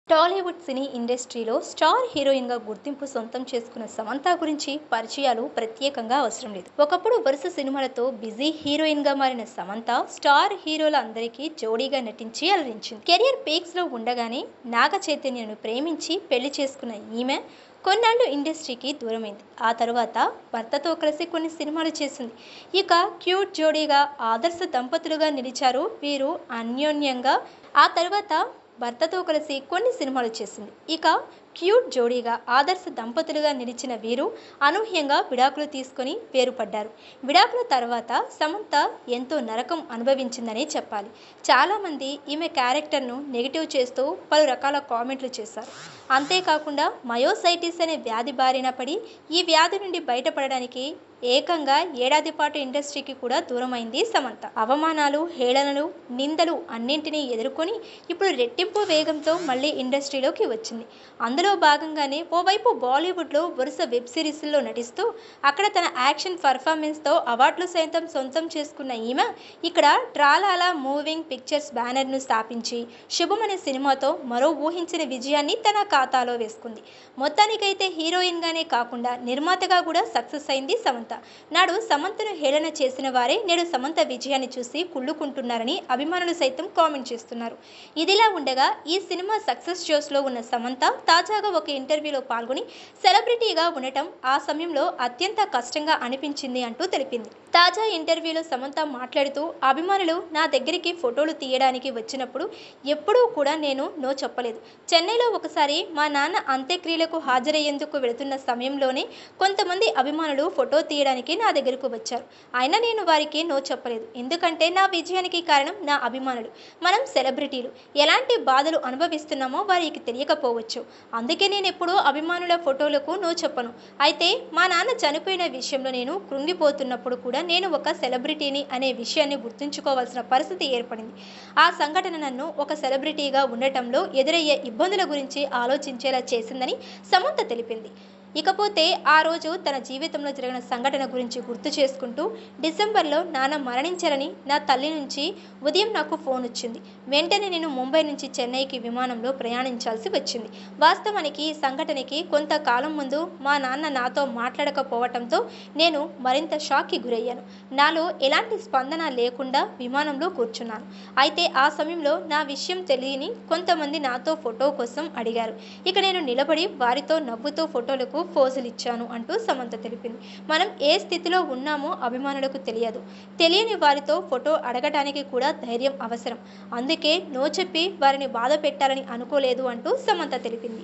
టాలీవుడ్ సినీ ఇండస్ట్రీలో స్టార్ హీరోయిన్గా గుర్తింపు సొంతం చేసుకున్న సమంత గురించి పరిచయాలు ప్రత్యేకంగా అవసరం లేదు. ఒకప్పుడు వరుస సినిమాలతో బిజీ హీరోయిన్గా మారిన సమంత స్టార్ హీరోల అందరికీ జోడీగా నటించి అలరించింది. కెరియర్ పీక్స్లో ఉండగానే నాగ చైతన్యను ప్రేమించి పెళ్లి చేసుకున్న ఈమె కొన్నాళ్లు ఇండస్ట్రీకి దూరమైంది. ఆ తరువాత భర్తతో కలిసి కొన్ని సినిమాలు చేసింది. ఇక క్యూట్ జోడీగా ఆదర్శ దంపతులుగా నిలిచారు వీరు అన్యోన్యంగా. ఆ తర్వాత భర్తతో కలిసి కొన్ని సినిమాలు చేసింది. ఇక క్యూట్ జోడీగా ఆదర్శ దంపతులుగా నిలిచిన వీరు అనూహ్యంగా విడాకులు తీసుకొని వేరుపడ్డారు. విడాకుల తర్వాత సమంత ఎంతో నరకం అనుభవించిందనే చెప్పాలి. చాలామంది ఈమె క్యారెక్టర్ను నెగిటివ్ చేస్తూ పలు రకాల కామెంట్లు చేశారు. అంతేకాకుండా మయోసైటిస్ అనే వ్యాధి బారిన పడి ఈ వ్యాధి నుండి బయటపడడానికి ఏకంగా ఏడాది పాటు ఇండస్ట్రీకి కూడా దూరమైంది సమంత. అవమానాలు, హేళనలు, నిందలు అన్నింటినీ ఎదుర్కొని ఇప్పుడు రెట్టింపు వేగంతో మళ్ళీ ఇండస్ట్రీలోకి వచ్చింది. అందులో భాగంగానే ఓవైపు బాలీవుడ్లో వరుస వెబ్ సిరీస్ల్లో నటిస్తూ అక్కడ తన యాక్షన్ పర్ఫార్మెన్స్తో అవార్డులు సైతం సొంతం చేసుకున్న ఈమె ఇక్కడ ట్రాలాలా మూవింగ్ పిక్చర్స్ బ్యానర్ను స్థాపించి శుభం అనే సినిమాతో మరో ఊహించిన విజయాన్ని తన ఖాతాలో వేసుకుంది. మొత్తానికైతే హీరోయిన్గానే కాకుండా నిర్మాతగా కూడా సక్సెస్ అయింది సమంత. నాడు సమంతను హేళన చేసిన వారే నేడు సమంత విజయాన్ని చూసి కుళ్ళుకుంటున్నారని అభిమానులు సైతం కామెంట్ చేస్తున్నారు. ఇదిలా ఉండగా ఈ సినిమా సక్సెస్ జోస్లో ఉన్న సమంత తాజాగా ఒక ఇంటర్వ్యూలో పాల్గొని సెలబ్రిటీగా ఉండటం ఆ సమయంలో అత్యంత కష్టంగా అనిపించింది అంటూ తెలిపింది. తాజా ఇంటర్వ్యూలో సమంత మాట్లాడుతూ అభిమానులు నా దగ్గరికి ఫోటోలు తీయడానికి వచ్చినప్పుడు ఎప్పుడూ కూడా నేను నో చెప్పలేదు. చెన్నైలో ఒకసారి మా నాన్న అంత్యక్రియలకు హాజరయ్యేందుకు వెళుతున్న సమయంలోనే కొంతమంది అభిమానులు ఫోటో తీయడానికి నా దగ్గరకు వచ్చారు. అయినా నేను వారికి నో చెప్పలేదు. ఎందుకంటే నా విజయానికి కారణం నా అభిమానులు. మనం సెలబ్రిటీలు ఎలాంటి బాధలు అనుభవిస్తున్నామో వారికి తెలియకపోవచ్చు. అందుకే నేను ఎప్పుడూ అభిమానుల ఫోటోలకు నో చెప్పను. అయితే మా నాన్న చనిపోయిన విషయంలో నేను కృంగిపోతున్నప్పుడు కూడా నేను ఒక సెలబ్రిటీని అనే విషయాన్ని గుర్తుంచుకోవాల్సిన పరిస్థితి ఏర్పడింది. ఆ సంఘటన నన్ను ఒక సెలబ్రిటీగా ఉండటంలో ఎదురయ్యే ఇబ్బందుల గురించి ఆలోచించేలా చేసిందని సమంత తెలిపింది. ఇకపోతే ఆ రోజు తన జీవితంలో జరిగిన సంఘటన గురించి గుర్తు చేసుకుంటూ డిసెంబర్లో నాన్న మరణించారని నా తల్లి నుంచి ఉదయం నాకు ఫోన్ వచ్చింది. వెంటనే నేను ముంబై నుంచి చెన్నైకి విమానంలో ప్రయాణించాల్సి వచ్చింది. వాస్తవానికి ఈ సంఘటనకి కొంతకాలం ముందు మా నాన్న నాతో మాట్లాడకపోవడంతో నేను మరింత షాక్కి గురయ్యాను. నాలో ఎలాంటి స్పందన లేకుండా విమానంలో కూర్చున్నాను. అయితే ఆ సమయంలో నా విషయం తెలియని కొంతమంది నాతో ఫోటో కోసం అడిగారు. ఇక నేను నిలబడి వారితో నవ్వుతూ ఫోటోలకు పోజులు ఇచ్చాను అంటూ సమంత తెలిపింది. మనం ఏ స్థితిలో ఉన్నామో అభిమానులకు తెలియదు. తెలియని వారితో ఫోటో అడగటానికి కూడా ధైర్యం అవసరం. అందుకే నో చెప్పి వారిని బాధ పెట్టాలని అనుకోలేదు అంటూ సమంత తెలిపింది.